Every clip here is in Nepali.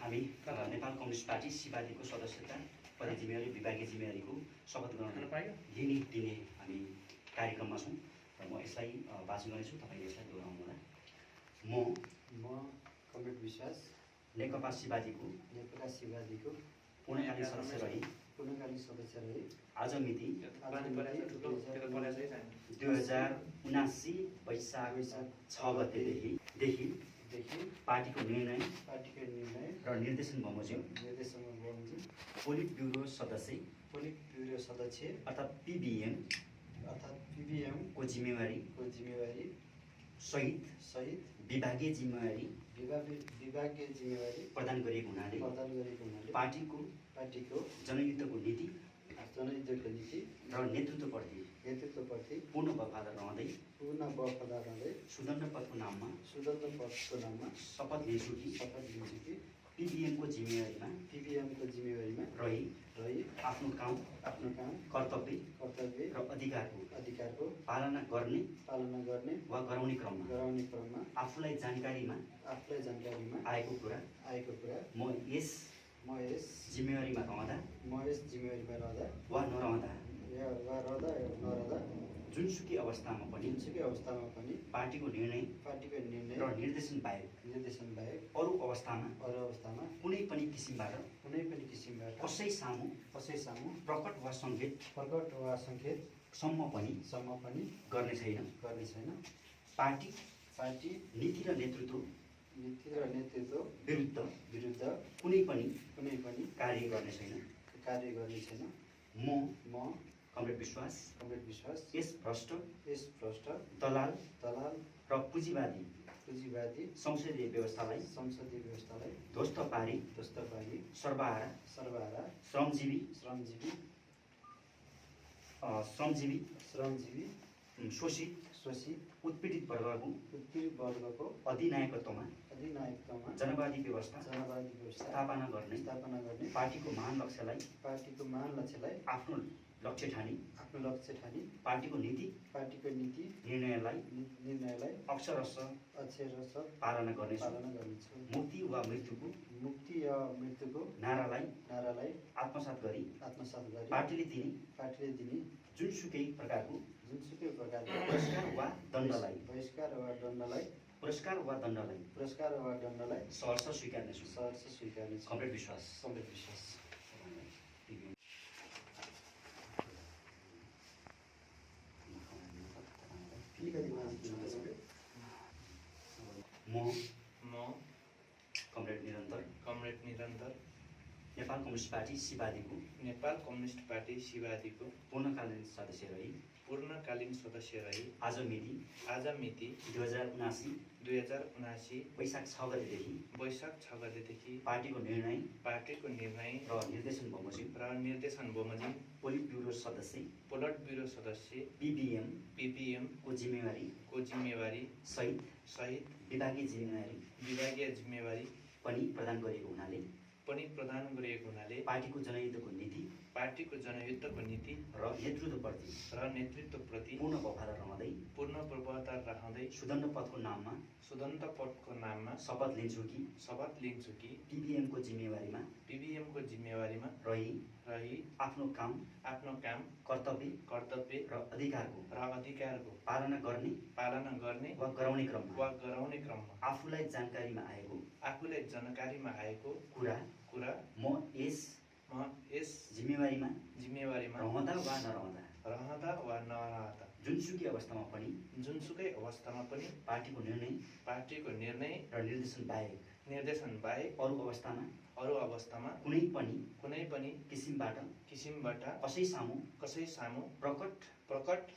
हामी नेपाल कम्युनिस्ट पार्टी सिपादीको सदस्यता पद जिम्मेवारी विभागीय जिम्मेवारीको शपथ ग्रहण दिने हामी कार्यक्रममा छौँ र म यसलाई वाचन गर्नेछु। तपाईँले यसलाई दोहोऱ्याउनु होला। म कमरेड विश्वास नेकपा सिपादीको पूर्णकालीन सदस्य रही आज मिति 2079 वैशाख 6 गतेदेखि पार्टीको निर्णय र निर्देशन बमोजिम पोलिट ब्युरो सदस्य अर्थात् पीबीएम को जिम्मेवारी सहित विभागीय जिम्मेवारी प्रदान गरिएको हुनाले पार्टीको जनयुद्धको नीति र नेतृत्वप्रति पूर्ण वफादार रहँदै सुदण्ड पथको नाममा शपथ लिन्छु कि पीबीएमको जिम्मेवारीमा रही आफ्नो काम कर्तव्य र अधिकारको पालना गर्ने वा गराउने क्रममा आफूलाई जानकारीमा आएको कुरा म यस जिम्मेवारीमा रहँदा वा नरहँदा जुनसुकै अवस्थामा पनि पार्टीको निर्णय र निर्देशन बाहेक अरू अवस्थामा कुनै पनि किसिमबाट कसै सामु प्रकट वा सङ्केत सम्म पनि गर्ने छैन। पार्टी नीति र नेतृत्व विरुद्ध कुनै पनि कार्य गर्ने छैन। म कमरेड विश्वास यस भ्रष्ट दलाल र पुँजीवादी संसदीय व्यवस्थालाई ध्वस्त पारी सर्वहारा श्रमजीवी शोषित उत्पीडित वर्गको अधिनायकत्वमा जनवादी व्यवस्था स्थापना गर्ने पार्टीको महान लक्ष्यलाई आफ्नो लक्ष्य ठानी पार्टीको नीति निर्णयलाई अक्षरशः पालना गर्नेछु। मुक्ति वा मृत्युको नारालाई आत्मसात गरी पार्टीले दिने जुनसुकै प्रकारको पुरस्कार वा दण्डलाई सहर्ष स्वीकार्नेछु। कमरेड विश्वास। म कमरेड निरन्तर नेपाल कम्युनिस्ट पार्टी सिपादीको पूर्णकालीन सदस्य रही आज मिति 2079 वैशाख 6 गतेदेखि पार्टीको निर्णय र निर्देशन बमोजिम पोलिट ब्युरो सदस्य पीबीएम को जिम्मेवारी सहित विभागीय जिम्मेवारी पनि प्रदान गरिएको हुनाले पार्टीको जनयुद्धको नीति र नेतृत्वप्रति पूर्ण वफादार रहँदै सुदण्ड पथको नाममा शपथ लिन्छु कि पीबीएमको जिम्मेवारीमा रही आफ्नो काम कर्तव्य र अधिकारको पालना गर्ने वा गराउने क्रममा आफूलाई जानकारीमा आएको कुरा म यस जिम्मेवारीमा रहँदा वा नरहँदा जुनसुकै अवस्थामा पनि पार्टीको निर्णय र निर्देशन बाहेक अरू अवस्थामा कुनै पनि किसिमबाट कसै सामु प्रकट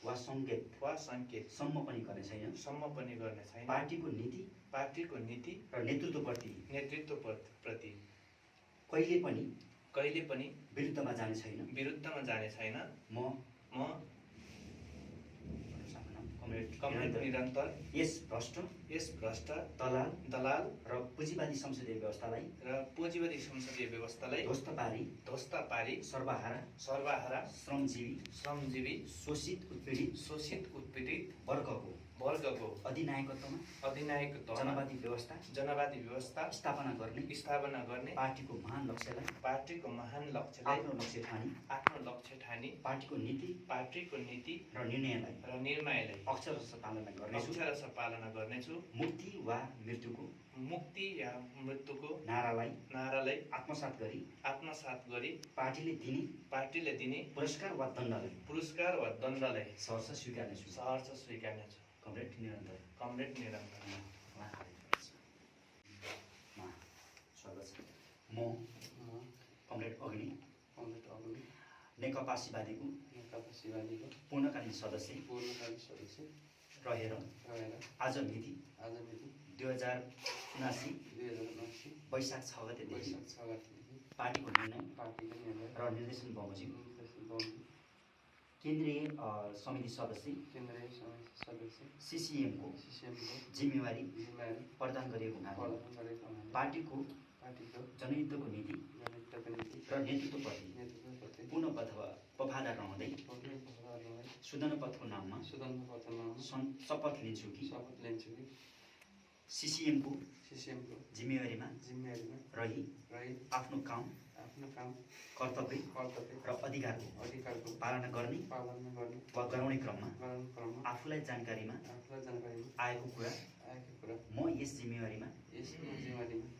वा सङ्केत सम्म पनि गर्ने छैन। पार्टीको नीति र नेतृत्वप्रति कहिले पनि विरुद्धमा जाने छैन। म कमरेड निरन्तर यस भ्रष्ट दलाल र पुँजीवादी संसदीय व्यवस्थालाई ध्वस्त पारी सर्वहारा श्रमजीवी शोषित उत्पीडित वर्गको वर्गको अधिनायकत्वमा जनवादी व्यवस्था स्थापना गर्ने पार्टीको महान लक्ष्यलाई आफ्नो लक्ष्य ठानी पार्टीको नीति र निर्णयलाई अक्षरशः पालना गर्नेछु मुक्ति या मृत्युको नारालाई आत्मसात गरी पार्टीले दिने पुरस्कार वा दण्डलाई सहर्ष स्वीकार्नेछु कमरेड निरन्तर स्वागत छ। म कमरेड अग्नि नेकपा माओवादीको पूर्णकालीन सदस्य रहेर आज मिति 2079 वैशाख 6 गतेदेखि पार्टीको निर्णय र निर्देशन बमोजिम केन्द्रीय समिति सदस्य सीसीएमको जिम्मेवारी प्रदान गरिएको हुनाले पार्टीको जनयुद्धको नीति र नेतृत्वप्रति पूर्ण वफादार रहँदै सुदनपथको नाममा शपथ लिन्छु कि सीसीएमको जिम्मेवारीमा रही आफ्नो काम कर्तव्य र अधिकारको पालना गर्ने वा गराउने क्रममा आफूलाई जानकारीमा आएको कुरा म यस जिम्मेवारीमा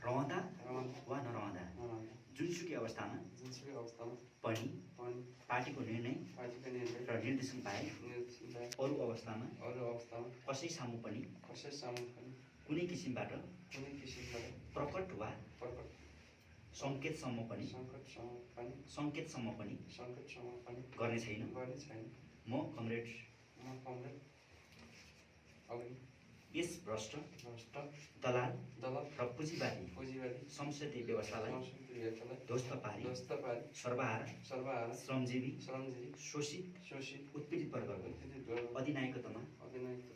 रहँदा वा नरहँदा जुनसुकै अवस्थामा पनि पार्टीको निर्णय र निर्देशन बाहेक अरू अवस्थामा कसै सामु पनि कुनै किसिमबाट प्रकट वा सङ्केतसम्म पनि गर्ने छैन। म कमरेड यस भ्रष्ट दलाल र पुँजीवादी संसदीय व्यवस्थालाई ध्वस्त पारी सर्वहारा श्रमजीवी शोषित उत्पीडित वर्गको अधिनायकत्वमा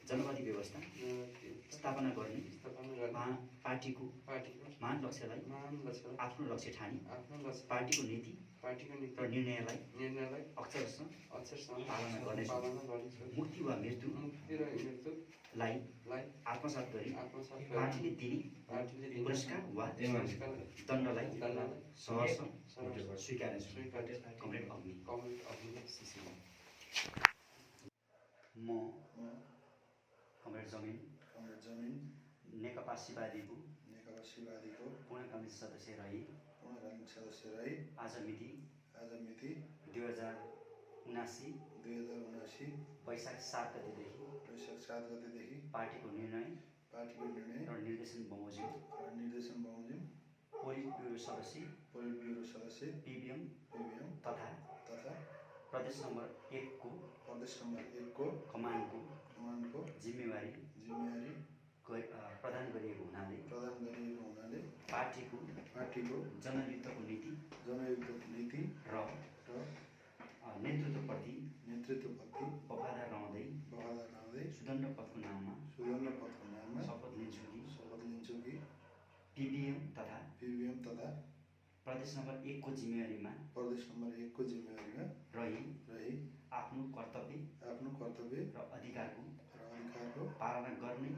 जनवादी व्यवस्था स्थापना गर्ने पार्टीको महान लक्ष्यलाई आफ्नो लक्ष्य ठानी पार्टीको नीति र निर्णयलाई अक्षरशः पालना गर्नेछु मुक्ति वा मृत्युलाई आत्मसात गरी पार्टीले दिने पुरस्कार वा दण्डलाई सहर्ष स्वीकार्नेछु कमरेड अग्नि म कमरेड जमिन नेकपा माओवादीको पूर्णकालीन सदस्य रही आज मिति 2079 वैशाख 7 गतेदेखि पार्टीको निर्णय र निर्देशन बमोजिम पोलिट ब्युरो सदस्य पीबीएम तथा प्रदेश नम्बर 1 को कमान्डको जिम्मेवारी प्रदान गरिएको हुनाले पार्टीको जनयुद्धको नीति र नेतृत्वप्रति वफादार रहँदै सुदण्डपथको नाममा शपथ लिन्छु कि पीबीएम तथा प्रदेश नम्बर 1 को जिम्मेवारीमा रही आफ्नो कर्तव्य र अधिकारको पालना गर्ने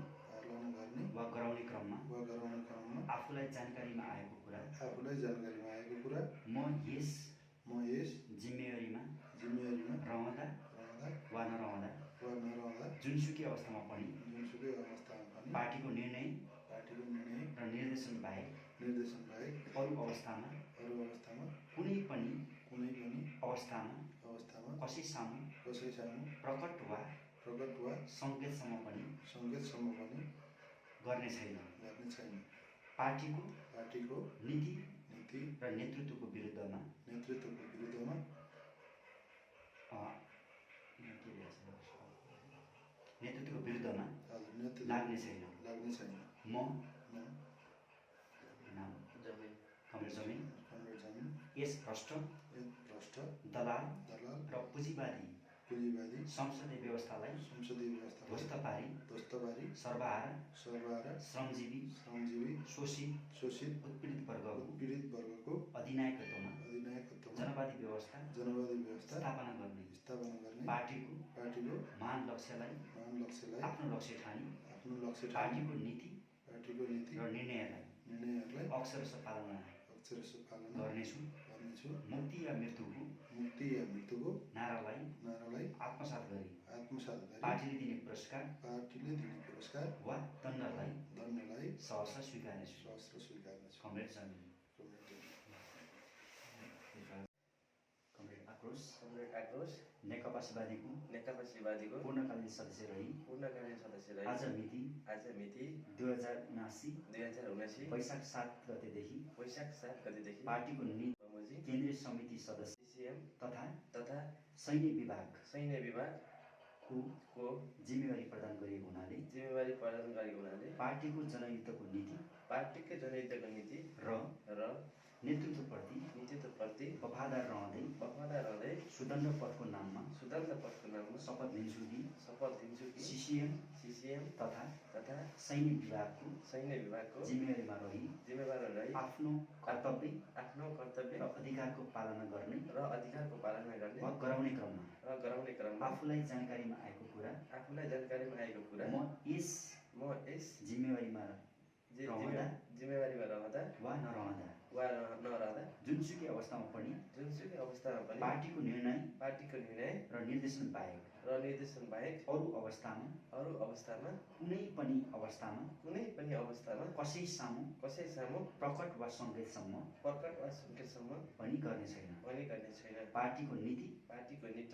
वा गराउने क्रममा आफूलाई जानकारीमा आएको कुरा म यस जिम्मेवारीमा रहँदा वा नरहँदा जुनसुकै अवस्थामा पनि पार्टीको निर्णय र निर्देशन बाहेक अरू अवस्थामा कुनै पनि अवस्थामा कसै सामु प्रकट वा सङ्केतसम्म पनि गर्ने छैन। पार्टीको नीति र नेतृत्वको विरुद्धमा लाग्ने छैन। म कमरेड जमिन यस भ्रष्ट दलाल र पुँजीवादी संसदीय व्यवस्थालाई ध्वस्त पारी सर्वहारा श्रमजीवी शोषित उत्पीडित वर्गको अधिनायकत्वमा जनवादी व्यवस्था स्थापना गर्ने पार्टीको पार्टीको महान लक्ष्यलाई आफ्नो लक्ष्य ठानी पार्टीको नीति र निर्णयहरूलाई अक्षरशः पालना गर्नेछु। मुक्ति या मृत्युको नारालाई आत्मसात गरी पार्टीले दिने पुरस्कार वा दण्डलाई सहर्ष स्वीकार्नेछु। कमरेड आक्रोश नेकपा माओवादीको पूर्णकालीन सदस्य रही आज मिति 2079 वैशाख 7 गतेदेखि पार्टीको केन्द्रीय समिति सदस्य तथा सैन्य विभागको जिम्मेवारी प्रदान गरिएको हुनाले पार्टीको जनयुद्धको नीति र नेतृत्वप्रति वफादार रहँदै सुदण्ड पदको नाममा शपथ लिन्छु कि CCM तथा सैन्य विभागको जिम्मेवारीमा रही आफ्नो कर्तव्य र अधिकारको पालना गर्ने वा गराउने क्रममा आफूलाई जानकारीमा आएको कुरा म यस जिम्मेवारीमा रहँदा वा नरहँदा जुनसुकै अवस्थामा पनि पार्टीको निर्णय र निर्देशन बाहेक अरू अवस्थामा कुनै पनि अवस्थामा कसै सामु प्रकट वा सङ्केतसम्म पनि गर्ने छैन। पार्टीको नीति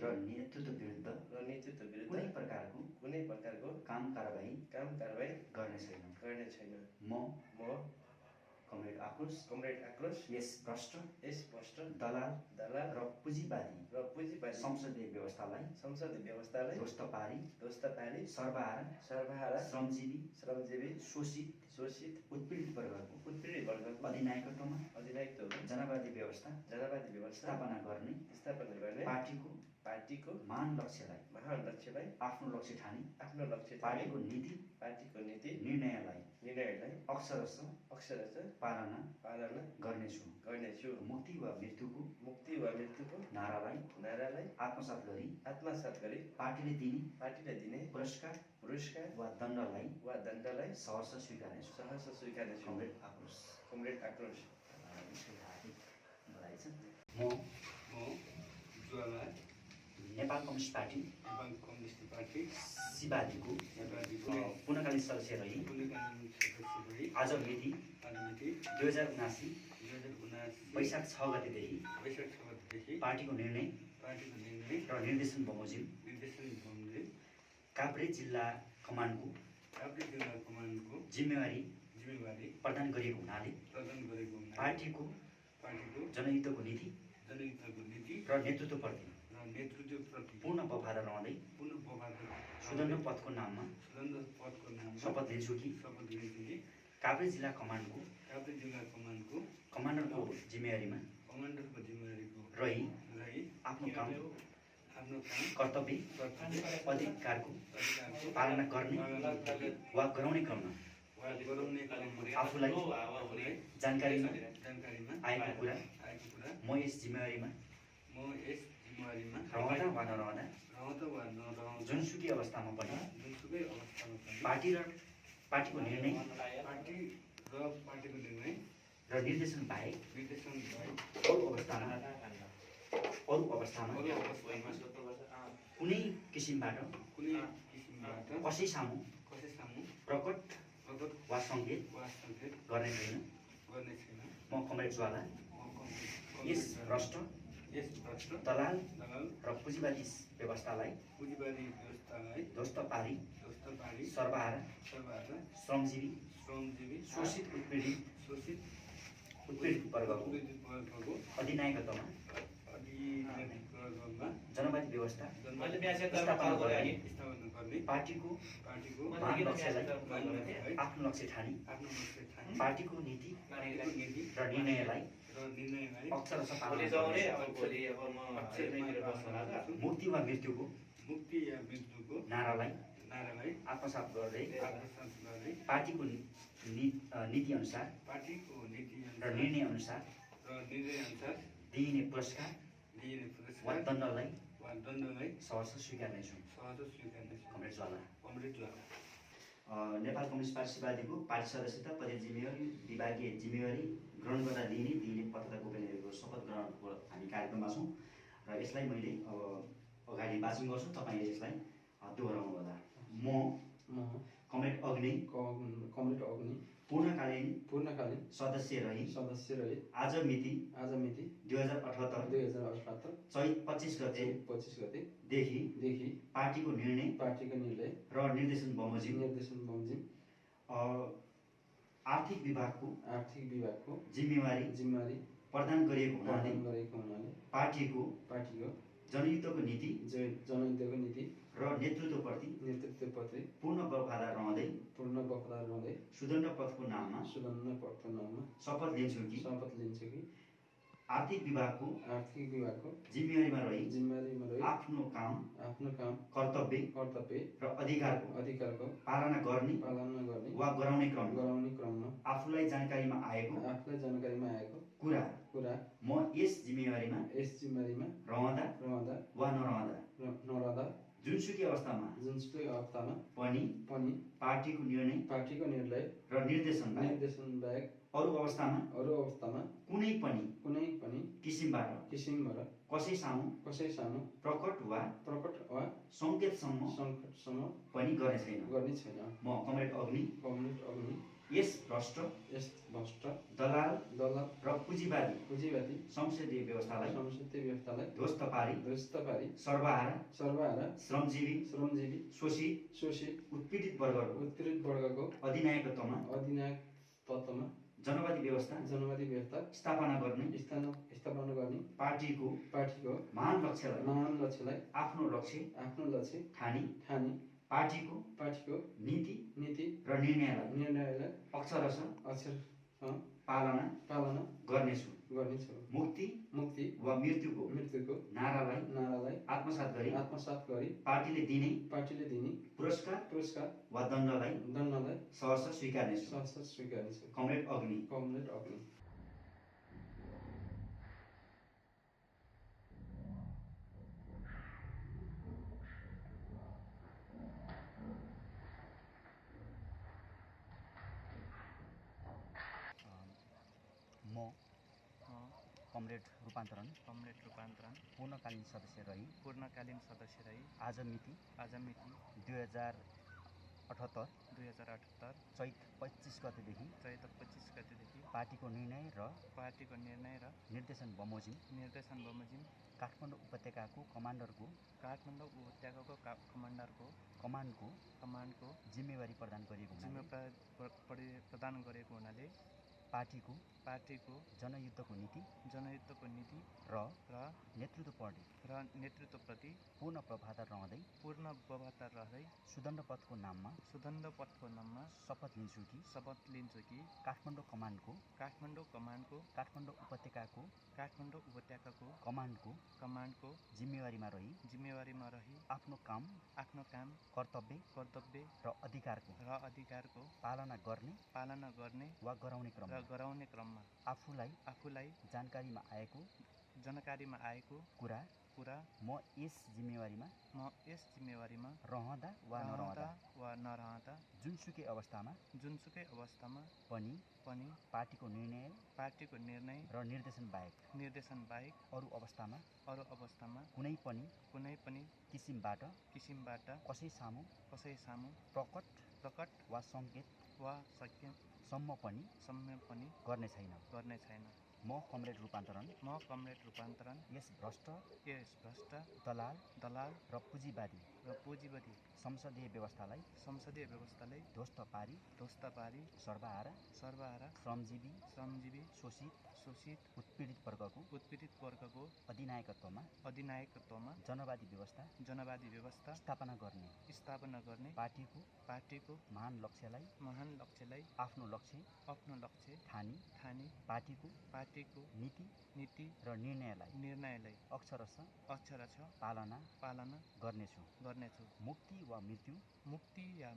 र नेतृत्व विरुद्ध कुनै प्रकारको काम कारबाही गर्ने छैन। म कमरेड आक्रोश यस भ्रष्ट दलाल र पुँजीवादी संसदीय व्यवस्थालाई ध्वस्त पारी सर्वहारा श्रमजीवी शोषित उत्पीडित वर्गको अधिनायकत्वमा जनवादी व्यवस्था स्थापना गर्ने पार्टीको महान लक्ष्यलाई आफ्नो लक्ष्य ठानी पार्टीको नीति निर्णयलाई अक्षरशः पालना गर्नेछु। मुक्ति वा मृत्युको नारालाई आत्मसात गरी पार्टीले दिने पुरस्कार वा दण्डलाई सहर्ष स्वीकार्नेछु। कमरेड आक्रोश म नेपाल कम्युनिस्ट पार्टी सिबादीको पूर्णकालीन सदस्य रही आज मिति 2079 वैशाख 6 गतेदेखि पार्टीको निर्णय र निर्देशन बमोजिम काभ्रे जिल्ला कमान्डको जिम्मेवारी प्रदान गरिएको हुनाले पार्टीको जनयुद्धको नीति र नेतृत्वप्रति पूर्ण वफादार रहँदै सुदण्ड पदको नाममा शपथ लिन्छु कि काभ्रे जिल्ला कमान्डको कमान्डरको जिम्मेवारीमा रही आफ्नो काम कर्तव्य अधिकारको पालना गर्ने वा गराउने क्रममा आफूलाई जानकारीमा आएको कुरा म यस जिम्मेवारीमा रहँदा वा नरहँदा जुनसुकै अवस्थामा पनि पार्टीको निर्णय र निर्देशन बाहेक अरू अवस्थामा कुनै किसिमबाट कसै सामु प्रकट वा सङ्केत गर्ने छैन। म कमरेड ज्वाला यस भ्रष्ट दलाल र पुँजीवादी व्यवस्थालाई ध्वस्त पारी सर्वहारा श्रमजीवी शोषित उत्पीडित वर्गको अधिनायकत्वमा जनवादी व्यवस्था स्थापना गर्ने पार्टीको महान लक्ष्यलाई आफ्नो लक्ष्य ठानी पार्टीको नीति र निर्णयलाई अक्षरशः पालना मुक्ति वा मृत्युको नारालाई आत्मसात गर्दै पार्टीको नीति अनुसार र निर्णय अनुसार दिइने पुरस्कार वा दण्डलाई दण्डमै सहर्ष स्वीकार्नेछु। सहज स्वीकार्नेछु। कमरेड ज्वाला। कमरेड ज्वाला। नेपाल कम्युनिस्ट पार्टी शिवादीको पार्टी सदस्यता पदीय जिम्मेवारी विभागीय जिम्मेवारी ग्रहण गर्दा दिने पत्रता गोपनीयताको शपथ ग्रहणको हामी कार्यक्रममा छौँ र यसलाई मैले अब अगाडि वाचन गर्छु, तपाईँले यसलाई दोहोऱ्याउनु होला। म कमरेड अग्नि पूर्णकालीन सदस्य रही आज मिति 2078 चैत 25 गतेदेखि पार्टीको निर्णय र निर्देशन बमोजिम आर्थिक विभागको जिम्मेवारी प्रदान गरिएको हुनाले पार्टीको जनयुद्धको नीति र नेतृत्वप्रति पूर्ण वफादार रहँदै सुदण्ड पथको नाममा शपथ लिन्छु कि आर्थिक विभागको जिम्मेवारीमा रही आफ्नो काम कर्तव्य र अधिकारको पालना गर्ने वा गराउने क्रममा आफूलाई जानकारीमा आएको कुरा म यस जिम्मेवारीमा रहँदा वा नरहँदा जुनसुकै अवस्थामा पनि पार्टीको निर्णय र निर्देशन बाहेक अरू अवस्थामा कुनै पनि किसिमबाट कसै सामु प्रकट वा सङ्केतसम्म पनि गर्ने छैन। म कमरेड अग्नि यस भ्रष्ट दलाल र पुँजीवादी संसदीय व्यवस्थालाई ध्वस्त पारी सर्वहारा श्रमजीवी शोषित उत्पीडित वर्गको अधिनायकत्वमा जनवादी व्यवस्था स्थापना गर्ने पार्टीको महान लक्ष्यलाई आफ्नो लक्ष्य ठानी पार्टीको नीति र निर्णयलाई अक्षरशः पालना गर्नेछु। मुक्ति वा मृत्युको नारालाई आत्मसात गरी पार्टीले दिने पुरस्कार वा दण्डलाई सहर्ष स्वीकार्नेछु। कमरेड अग्नि। म कमरेड रूपान्तरण पूर्णकालीन सदस्य रही आज मिति 2078 चैत 25 गतेदेखि पार्टीको निर्णय र निर्देशन बमोजिम काठमाडौँ उपत्यकाको कमान्डरको जिम्मेवारी प्रदान गरिएको हुनाले पार्टीको जनयुद्धको नीति र नेतृत्वप्रति पूर्ण वफादार रहँदै सुदण्ड पथको नाममा शपथ लिन्छु कि काठमाडौँ कमान्डको काठमाडौँ उपत्यकाको कमान्डको जिम्मेवारीमा रही आफ्नो काम कर्तव्य र अधिकारको पालना गर्ने वा गराउने क्रममा आफूलाई जानकारीमा आएको कुरा म यस जिम्मेवारीमा रहँदा वा नरहँदा जुनसुकै अवस्थामा पनि पार्टीको निर्णय र निर्देशन बाहेक अरू अवस्थामा कुनै पनि किसिमबाट कसै सामु प्रकट वा सङ्केतसम्म पनि गर्ने छैन। म कमरेड रूपान्तरण यस भ्रष्ट दलाल र पुँजीवादी संसदीय व्यवस्थालाई ध्वस्त पारी सर्वहारा श्रमजीवी शोषित उत्पीडित वर्गको अधिनायकत्वमा जनवादी व्यवस्था स्थापना गर्ने पार्टीको महान लक्ष्यलाई आफ्नो लक्ष्य ठानी पार्टीको नीति र निर्णयलाई अक्षरशः पालना गर्नेछु। मुक्ति वा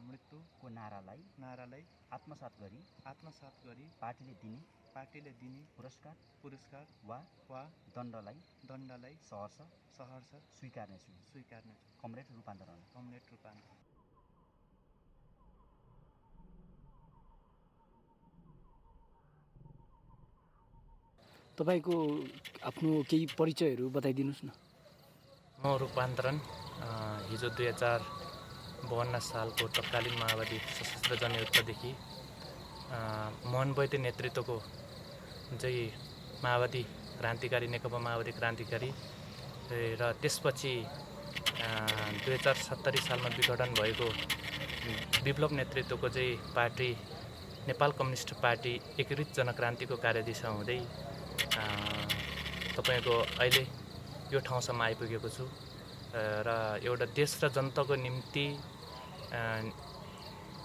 मृत्युको नारालाई आत्मसात गरी पार्टीले दिने पार्टीले दिने पुरस्कार वा दण्डलाई सहर्ष स्वीकार्नेछु। कमरेड रूपान्तरण। तपाईको आफ्नो केही परिचयहरू बताइदिनुस् न। म रूपान्तरण हिजो 2052 सालको तत्कालीन माओवादी सशस्त्र जनयुद्धदेखि मोहन वैद्य नेतृत्वको चाहिँ माओवादी क्रान्तिकारी नेकपा माओवादी क्रान्तिकारी र त्यसपछि 2070 सालमा विघटन भएको विप्लव नेतृत्वको चाहिँ पार्टी नेपाल कम्युनिस्ट पार्टी एकीकृत जनक्रान्तिको कार्यदिशा हुँदै तपाईँको अहिले यो ठाउँसम्म आइपुगेको छु र एउटा देश र जनताको निम्ति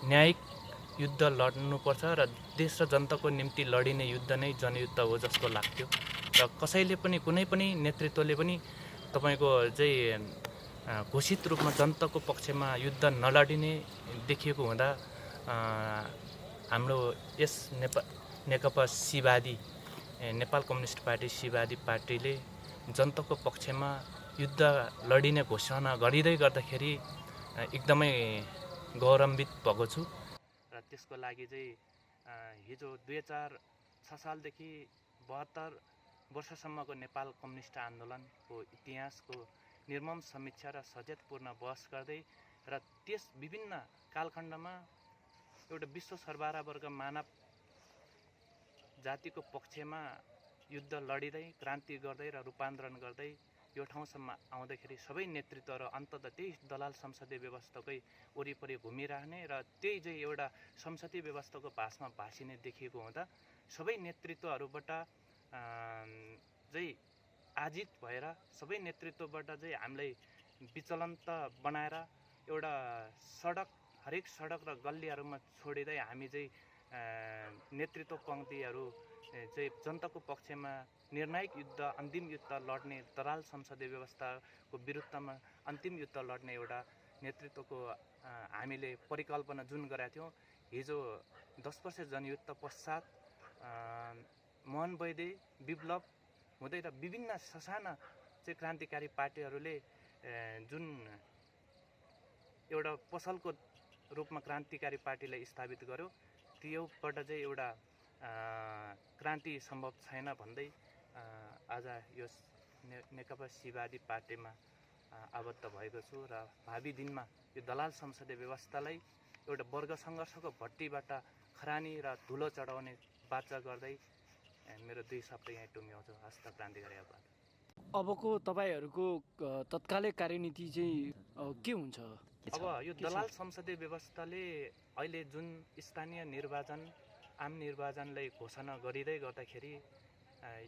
न्यायिक युद्ध लड्नुपर्छ र देश र जनताको निम्ति लडिने युद्ध नै जनयुद्ध हो जस्तो लाग्थ्यो र कसैले पनि कुनै पनि नेतृत्वले पनि तपाईँको चाहिँ घोषित रूपमा जनताको पक्षमा युद्ध नलडिने देखिएको हुँदा हाम्रो यस नेकपा सीवादी नेपाल कम्युनिस्ट पार्टी सीवादी पार्टीले जनताको पक्षमा युद्ध लडिने घोषणा गरिँदै गर्दाखेरि एकदमै गौरवान्वित भएको छु र त्यसको लागि चाहिँ हिजो 2006 सालदेखि 72 वर्षसम्मको नेपाल कम्युनिस्ट आन्दोलनको इतिहासको निर्मम समीक्षा र सचेतपूर्ण बहस गर्दै र त्यस विभिन्न कालखण्डमा एउटा विश्व सर्वहारा वर्ग मानव जातिको पक्षमा युद्ध लडिँदै क्रान्ति गर्दै र रूपान्तरण गर्दै यो ठाउँसम्म आउँदाखेरि सबै नेतृत्व र अन्ततः त्यही दलाल संसदीय व्यवस्थाकै वरिपरि घुमिरहने र त्यही चाहिँ एउटा संसदीय व्यवस्थाको भाषमा भाषिने देखिएको हुँदा सबै नेतृत्वहरूबाट चाहिँ आजित भएर सबै नेतृत्वबाट चाहिँ हामीलाई विचलन्त बनाएर एउटा हरेक सडक र गल्लीहरूमा छोडिँदै हामी चाहिँ नेतृत्व पङ्क्तिहरू चाहिँ जनताको पक्षमा निर्णायक युद्ध अन्तिम युद्ध लड्ने दलाल संसदीय व्यवस्थाको विरुद्धमा अन्तिम युद्ध लड्ने एउटा नेतृत्वको हामीले परिकल्पना जुन गरेका थियौँ हिजो 10 वर्ष जनयुद्ध पश्चात मोहन वैद्य विप्लव हुँदै र विभिन्न ससाना चाहिँ क्रान्तिकारी पार्टीहरूले जुन एउटा पसलको रूपमा क्रान्तिकारी पार्टीलाई स्थापित गर्यो त्योबाट चाहिँ एउटा क्रान्ति सम्भव छैन भन्दै आज यो नेकपा सीवादी पार्टीमा आबद्ध भएको छु र भावी दिनमा यो दलाल संसदीय व्यवस्थालाई एउटा वर्ग सङ्घर्षको भट्टीबाट खरानी र धुलो चढाउने बाचा गर्दै मेरो 2 शब्द यहाँ टुङ्ग्याउँछु। हस्त क्रान्तिकारी आभार। अबको तपाईहरूको तत्कालै कार्यनीति चाहिँ के हुन्छ? अब यो दलाल संसदीय व्यवस्थाले अहिले जुन स्थानीय निर्वाचन आम निर्वाचनलाई घोषणा गरिँदै गर्दाखेरि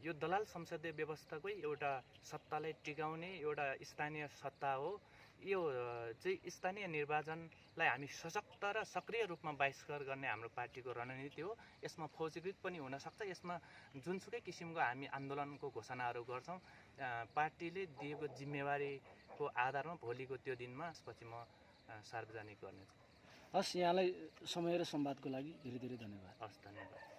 यो दलाल संसदीय व्यवस्थाकै एउटा सत्तालाई टिकाउने एउटा स्थानीय सत्ता हो। यो चाहिँ स्थानीय निर्वाचनलाई हामी सशक्त र सक्रिय रूपमा बहिष्कार गर्ने हाम्रो पार्टीको रणनीति हो। यसमा फौजीकृत पनि हुनसक्छ। यसमा जुनसुकै किसिमको हामी आन्दोलनको घोषणाहरू गर्छौँ पार्टीले दिएको जिम्मेवारीको आधारमा भोलिको त्यो दिनमा त्यसपछि म सार्वजनिक गर्नेछु। हस्, यहाँलाई समय र संवादको लागि धेरै धेरै धन्यवाद। हस्, धन्यवाद।